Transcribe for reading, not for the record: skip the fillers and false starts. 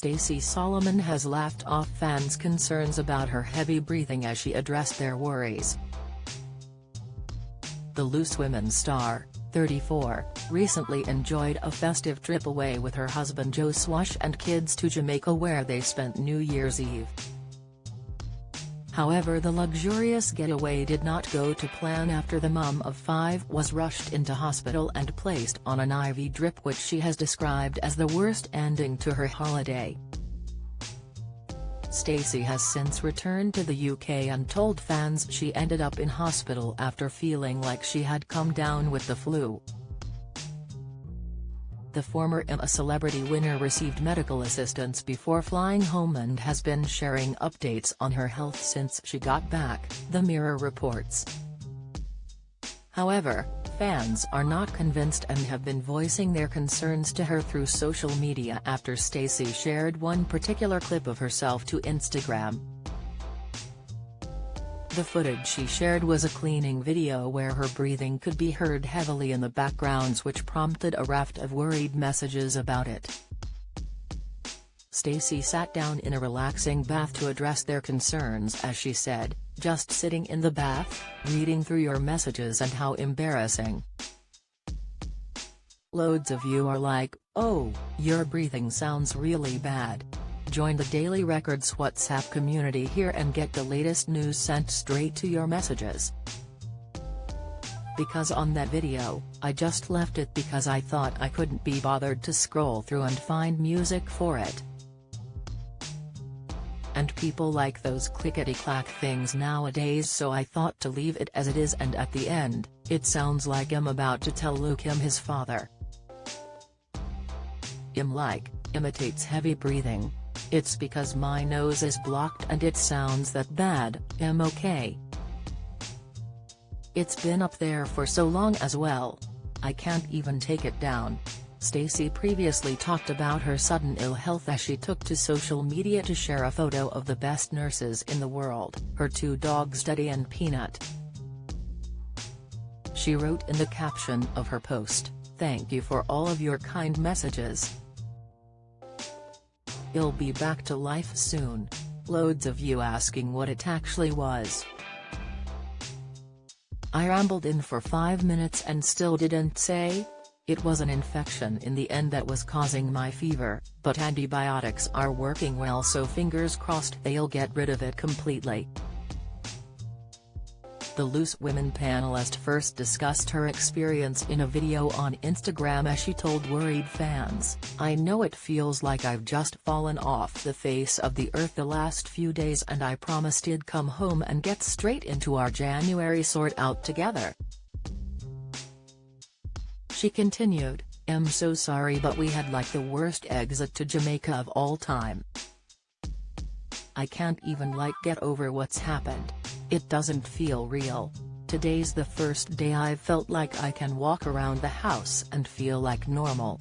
Stacey Solomon has laughed off fans' concerns about her heavy breathing as she addressed their worries. The Loose Women star, 34, recently enjoyed a festive trip away with her husband Joe Swash and kids to Jamaica, where they spent New Year's Eve. However, the luxurious getaway did not go to plan after the mum of 5 was rushed into hospital and placed on an IV drip, which she has described as the worst ending to her holiday. Stacey has since returned to the UK and told fans she ended up in hospital after feeling like she had come down with the flu. The former I'm a Celebrity winner received medical assistance before flying home and has been sharing updates on her health since she got back, The Mirror reports. However, fans are not convinced and have been voicing their concerns to her through social media after Stacey shared one particular clip of herself to Instagram. The footage she shared was a cleaning video where her breathing could be heard heavily in the background, which prompted a raft of worried messages about it. Stacey sat down in a relaxing bath to address their concerns as she said, "Just sitting in the bath, reading through your messages, and how embarrassing. Loads of you are like, oh, your breathing sounds really bad. Join the Daily Records WhatsApp community here and get the latest news sent straight to your messages. Because on that video, I just left it because I thought I couldn't be bothered to scroll through and find music for it. And people like those clickety-clack things nowadays, so I thought to leave it as it is, and at the end, it sounds like I'm about to tell Luke I'm his father. Imitates heavy breathing. It's because my nose is blocked and it sounds that bad, I'm okay. It's been up there for so long as well. I can't even take it down." Stacey previously talked about her sudden ill health as she took to social media to share a photo of the best nurses in the world, her 2 dogs Teddy and Peanut. She wrote in the caption of her post, "Thank you for all of your kind messages. You'll be back to life soon. Loads of you asking what it actually was. I rambled in for 5 minutes and still didn't say. It was an infection in the end that was causing my fever, but antibiotics are working well, so fingers crossed they'll get rid of it completely." The Loose Women panelist first discussed her experience in a video on Instagram as she told worried fans, "I know it feels like I've just fallen off the face of the earth the last few days, and I promised I'd come home and get straight into our January sort out together." She continued, "I'm so sorry, but we had like the worst exit to Jamaica of all time. I can't even get over what's happened. It doesn't feel real. Today's the first day I've felt like I can walk around the house and feel like normal."